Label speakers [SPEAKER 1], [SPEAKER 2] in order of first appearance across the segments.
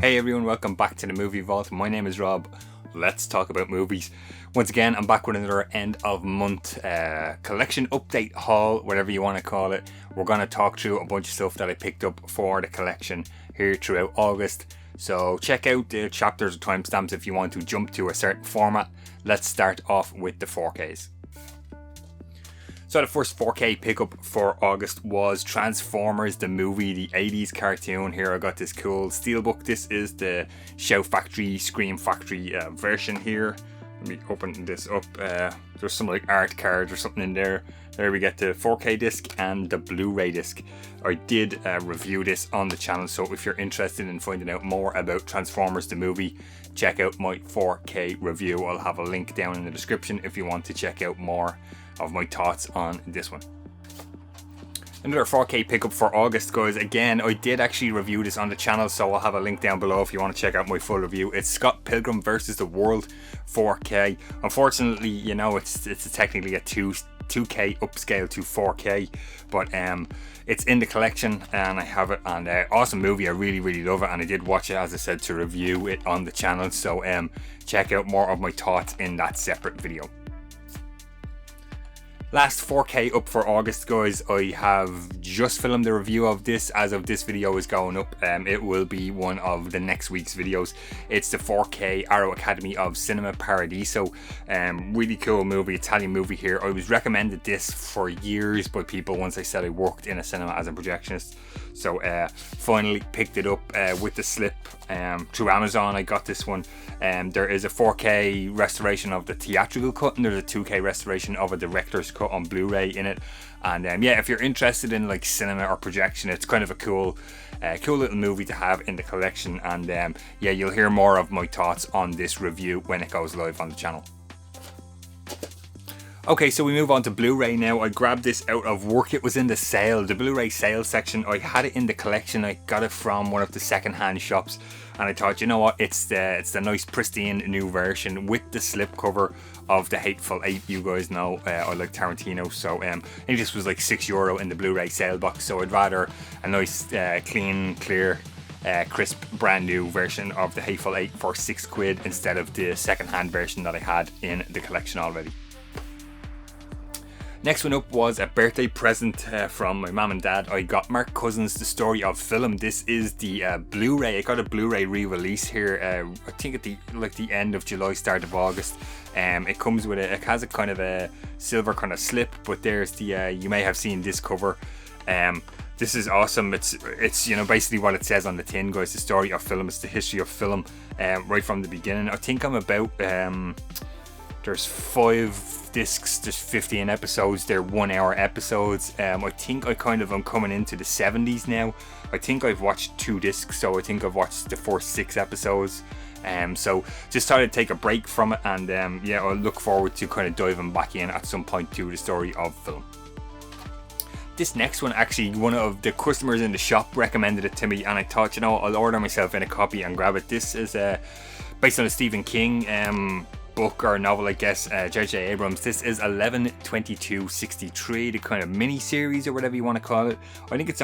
[SPEAKER 1] Hey everyone, welcome back to the Movie Vault. My name is Rob. Let's talk about movies. Once again, I'm back with another end of month collection update haul, whatever you want to call it. We're going to talk through a bunch of stuff that I picked up for the collection here throughout August. So check out the chapters or timestamps if you want to jump to a certain format. Let's start off with the 4Ks. So the first 4K pickup for August was Transformers the movie, the 80s cartoon. Here I got this cool steelbook. This is the Shout Factory, Scream Factory version here. Let me open this up. There's some like art cards or something in there. There we get the 4K disc and the Blu Ray disc. I did review this on the channel, so if you're interested in finding out more about Transformers the movie, check out my 4K review. I'll have a link down in the description if you want to check out more of my thoughts on this one. Another 4K pickup for August, guys. Again, I did actually review this on the channel, so I'll have a link down below if you want to check out my full review. It's Scott Pilgrim vs. the World 4K. Unfortunately, you know, it's technically a 2K upscale to 4K, but it's in the collection and I have it. And awesome movie. I really love it, and I did watch it, as I said, to review it on the channel. So check out more of my thoughts in that separate video. Last 4K up for August, guys. I have just filmed the review of this as of this video is going up. It will be one of the next week's videos. It's the 4K Arrow Academy of Cinema Paradiso. Really cool movie, Italian movie here. I was recommended this for years by people once I said I worked in a cinema as a projectionist. So finally picked it up with the slip through Amazon. I got this one. There is a 4K restoration of the theatrical cut, and there's a 2K restoration of a director's cut on Blu Ray in it. And yeah, if you're interested in like cinema or projection, it's kind of a cool little movie to have in the collection. And yeah, you'll hear more of my thoughts on this review when it goes live on the channel. Okay, so we move on to Blu-ray now. I grabbed this out of work. It was in the sale, the Blu-ray sale section. I had it in the collection. I got it from one of the second-hand shops, and I thought, you know what, it's the nice pristine new version with the slipcover of The Hateful Eight. You guys know I like Tarantino, so I think this was like €6 in the Blu-ray sale box. So I'd rather a nice clean, clear, crisp, brand new version of The Hateful Eight for £6 instead of the second-hand version that I had in the collection already. Next one up was a birthday present from my mum and dad. I got Mark Cousins' The Story of Film. This is the Blu-ray. I got a Blu-ray re-release here. I think at the end of July, start of August. It comes with it has a kind of a silver kind of slip, but there's the you may have seen this cover. This is awesome. It's you know basically what it says on the tin, guys. The story of film. It's the history of film right from the beginning. I think I'm about there's 5 discs, there's 15 episodes, they're 1 hour episodes. I think I'm coming into the 70s now. I think I've watched 2 discs, so I think I've watched the first 6 episodes. So just thought I'd take a break from it, and yeah, I'll look forward to kind of diving back in at some point to the story of film. This next one, actually, one of the customers in the shop recommended it to me, and I thought, you know, I'll order myself in a copy and grab it. This is based on a Stephen King book or novel, I guess, J.J. Abrams. This is 11/22/63, the kind of mini series or whatever you want to call it. I think it's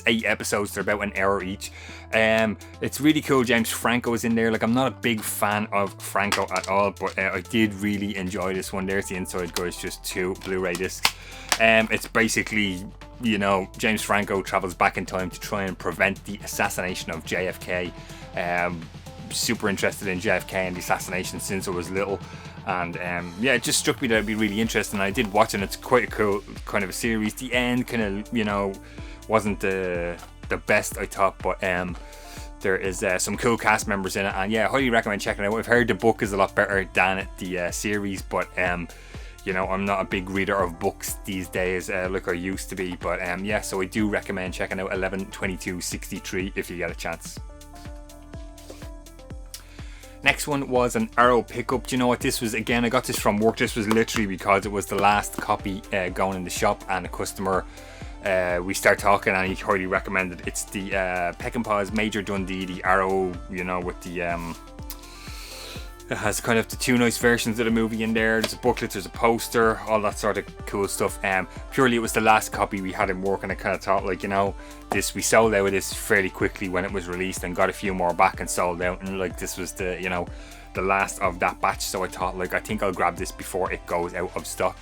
[SPEAKER 1] 8 episodes. They're about an hour each. It's really cool. James Franco is in there. Like, I'm not a big fan of Franco at all, but I did really enjoy this one. There's the inside, guys, just 2 Blu-ray discs. It's basically, you know, James Franco travels back in time to try and prevent the assassination of JFK. Super interested in JFK and the assassination since I was little, and yeah, it just struck me that it'd be really interesting. I did watch it, and it's quite a cool kind of a series. The end kind of, you know, wasn't the best, I thought, but there is some cool cast members in it, and yeah, I highly recommend checking it out. I've heard the book is a lot better than the series, but you know, I'm not a big reader of books these days like I used to be, but yeah, so I do recommend checking out 11/22/63 if you get a chance. Next one was an Arrow pickup. Do you know what this was? Again, I got this from work. This was literally because it was the last copy going in the shop, and a customer, we start talking, and he highly recommended it. It's the Peckinpah's Major Dundee, the Arrow, you know, with the It has kind of the two nice versions of the movie in there. There's a booklet, there's a poster, all that sort of cool stuff. Purely it was the last copy we had in work, and I kind of thought, like, you know, we sold out of this fairly quickly when it was released and got a few more back and sold out, and like this was the, you know, the last of that batch. So I thought, like, I think I'll grab this before it goes out of stock.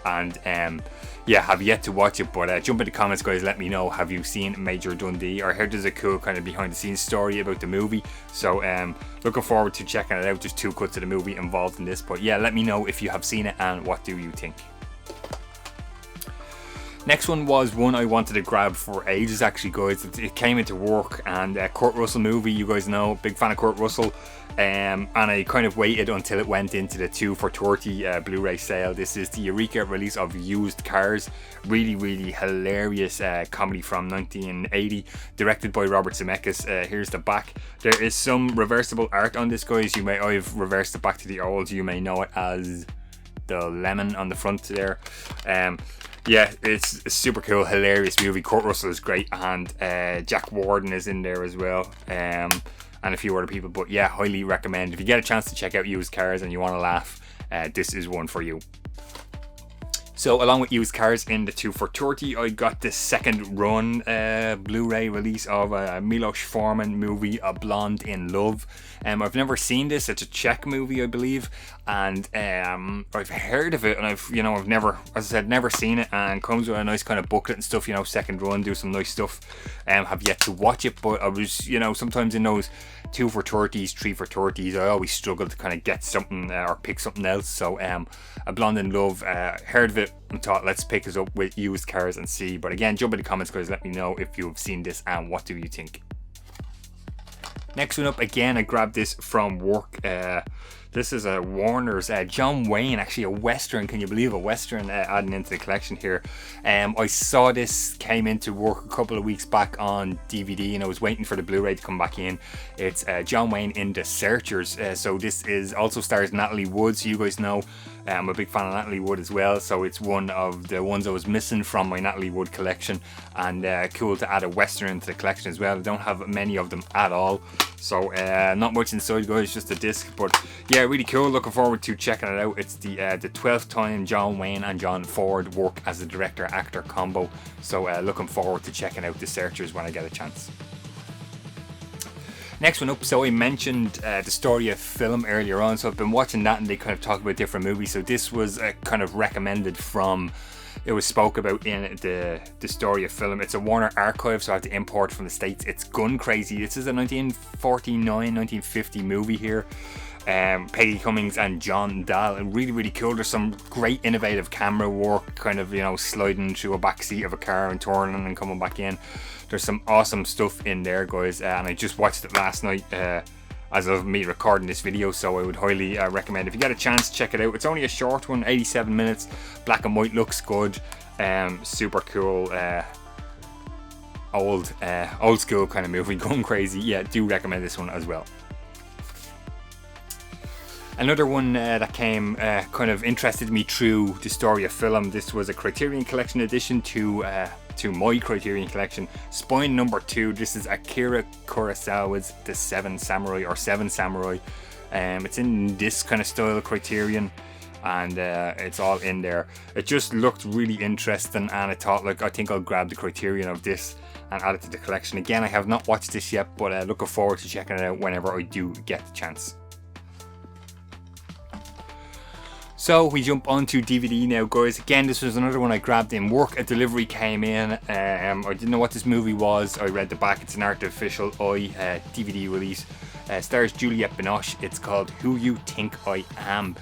[SPEAKER 1] And yeah, have yet to watch it, but jump in the comments, guys, let me know, have you seen Major Dundee? I heard there's a cool kind of behind the scenes story about the movie, so looking forward to checking it out. There's 2 cuts of the movie involved in this, but yeah, let me know if you have seen it and what do you think. Next one was one I wanted to grab for ages, actually, guys. It came into work, and Kurt Russell movie, you guys know, big fan of Kurt Russell, and I kind of waited until it went into the 2 for 30 Blu-ray sale. This is the Eureka release of Used Cars, really hilarious comedy from 1980, directed by Robert Zemeckis. Here's the back. There is some reversible art on this, guys. I've reversed it back to the old. You may know it as the lemon on the front there. Yeah, it's a super cool, hilarious movie. Kurt Russell is great, and Jack Warden is in there as well, and a few other people. But yeah, highly recommend. If you get a chance to check out Used Cars and you want to laugh, this is one for you. So along with Used Cars in the 2 for 30, I got the second run Blu-ray release of a Milos Forman movie, A Blonde in Love. I've never seen this. It's a Czech movie, I believe, and I've heard of it, and I've never, as I said, never seen it, and comes with a nice kind of booklet and stuff, second run, do some nice stuff. Have yet to watch it, but I was, sometimes in those 2 for 30s, 3 for 30s, I always struggle to kind of get something or pick something else. So A Blonde in Love, heard of it and thought, let's pick this up with Used Cars and see. But again, jump in the comments, guys, let me know if you've seen this and what do you think. Next one up, again, I grabbed this from work. This is a Warner's John Wayne, actually a Western. Can you believe a Western adding into the collection here? I saw this, came into work a couple of weeks back on DVD, and I was waiting for the Blu-ray to come back in. It's John Wayne in The Searchers. So this is also stars Natalie Wood, so you guys know I'm a big fan of Natalie Wood as well, so it's one of the ones I was missing from my Natalie Wood collection, and cool to add a Western into the collection as well. I don't have many of them at all, so not much inside, guys, just a disc, but yeah, really cool. Looking forward to checking it out. It's the 12th time John Wayne and John Ford work as a director-actor combo, so looking forward to checking out The Searchers when I get a chance. Next one up, so I mentioned the story of film earlier on, so I've been watching that and they kind of talk about different movies. So this was kind of recommended from, it was spoke about in the story of film. It's a Warner archive, so I have to import from the States. It's Gun Crazy. This is a 1949-1950 movie here. Peggy Cummings and John Dahl, and really cool. There's some great innovative camera work, kind of sliding through a back seat of a car and turning and coming back in. There's some awesome stuff in there, guys, and I just watched it last night as of me recording this video, so I would highly recommend, if you get a chance, check it out. It's only a short one, 87 minutes, black and white, looks good, super cool, old school kind of movie, Going Crazy. Yeah, do recommend this one as well. Another one that came kind of interested me through the story of film. This was a Criterion Collection edition to my Criterion Collection. Spine number 2. This is Akira Kurosawa's The Seven Samurai, or Seven Samurai. It's in this kind of style Criterion, and it's all in there. It just looked really interesting, and I thought, like, I think I'll grab the Criterion of this and add it to the collection. Again, I have not watched this yet, but looking forward to checking it out whenever I do get the chance. So we jump onto DVD now, guys. Again, this was another one I grabbed in work. A delivery came in. I didn't know what this movie was. I read the back. It's an Artificial Eye DVD release. Stars Juliette Binoche. It's called Who You Think I Am.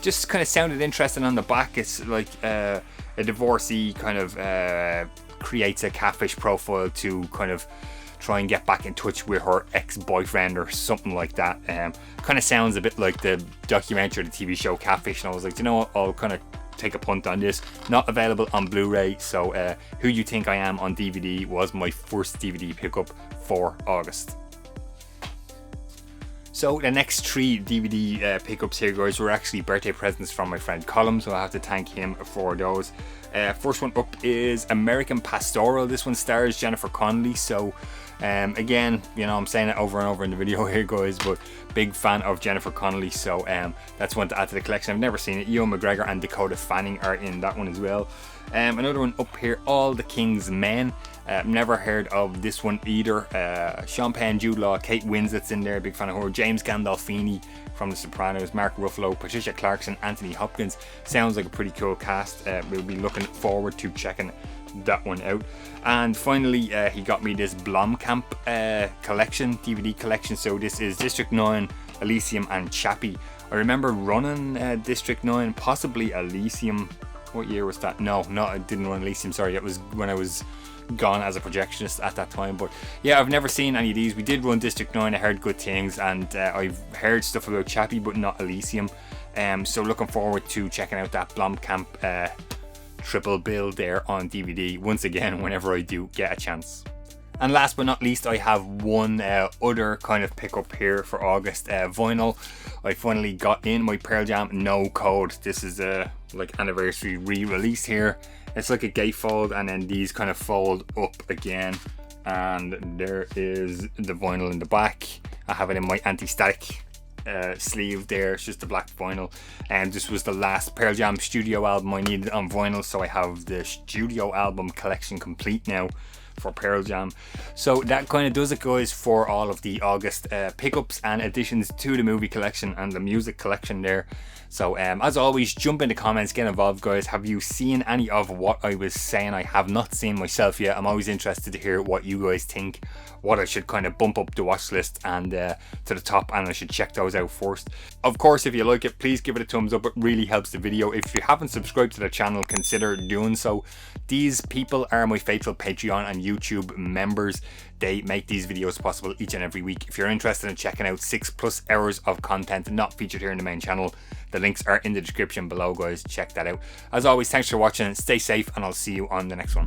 [SPEAKER 1] Just kind of sounded interesting on the back. It's like a divorcee kind of creates a catfish profile to kind of try and get back in touch with her ex-boyfriend or something like that. Kind of sounds a bit like the documentary or the TV show Catfish, and I was like, you know what, I'll kind of take a punt on this. Not available on Blu-ray, so Who You Think I Am on DVD was my first DVD pickup for August. So the next 3 DVD pickups here, guys, were actually birthday presents from my friend Colum, so I have to thank him for those. First one up is American Pastoral. This one stars Jennifer Connelly, so again, you know, I'm saying it over and over in the video here, guys, but big fan of Jennifer Connelly, so that's one to add to the collection. I've never seen it. Ewan McGregor and Dakota Fanning are in that one as well. Another one up here, All the King's Men. Never heard of this one either. Sean Penn, Jude Law, Kate Winslet's in there, big fan of her. James Gandolfini from The Sopranos, Mark Ruffalo, Patricia Clarkson, Anthony Hopkins. Sounds like a pretty cool cast. We'll be looking forward to checking that one out. And finally, he got me this Blomkamp collection, DVD collection. So this is District 9, Elysium and Chappie. I remember running District 9, possibly Elysium. What year was that? No, I didn't run Elysium, sorry. It was when I was gone as a projectionist at that time. But yeah, I've never seen any of these. We did run District 9, I heard good things, and I've heard stuff about Chappie but not Elysium. So looking forward to checking out that Blomkamp triple bill there on DVD once again whenever I do get a chance. And last but not least, I have one other kind of pickup here for August, vinyl. I finally got in my Pearl Jam No Code. This is a like anniversary re-release here. It's like a gatefold, and then these kind of fold up again, and there is the vinyl in the back. I have it in my anti-static sleeve there. It's just the black vinyl, and this was the last Pearl Jam studio album I needed on vinyl, so I have the studio album collection complete now for Pearl Jam. So that kind of does it, guys, for all of the August pickups and additions to the movie collection and the music collection there. So as always, jump in the comments, get involved, guys. Have you seen any of what I was saying? I have not seen myself yet. I'm always interested to hear what you guys think, what I should kind of bump up the watch list and to the top, and I should check those out first. Of course, if you like it, please give it a thumbs up. It really helps the video. If you haven't subscribed to the channel, consider doing so. These people are my faithful Patreon and YouTube members. They make these videos possible each and every week. If you're interested in checking out 6+ hours of content not featured here in the main channel, the links are in the description below, guys. Check that out. As always, thanks for watching, stay safe, and I'll see you on the next one.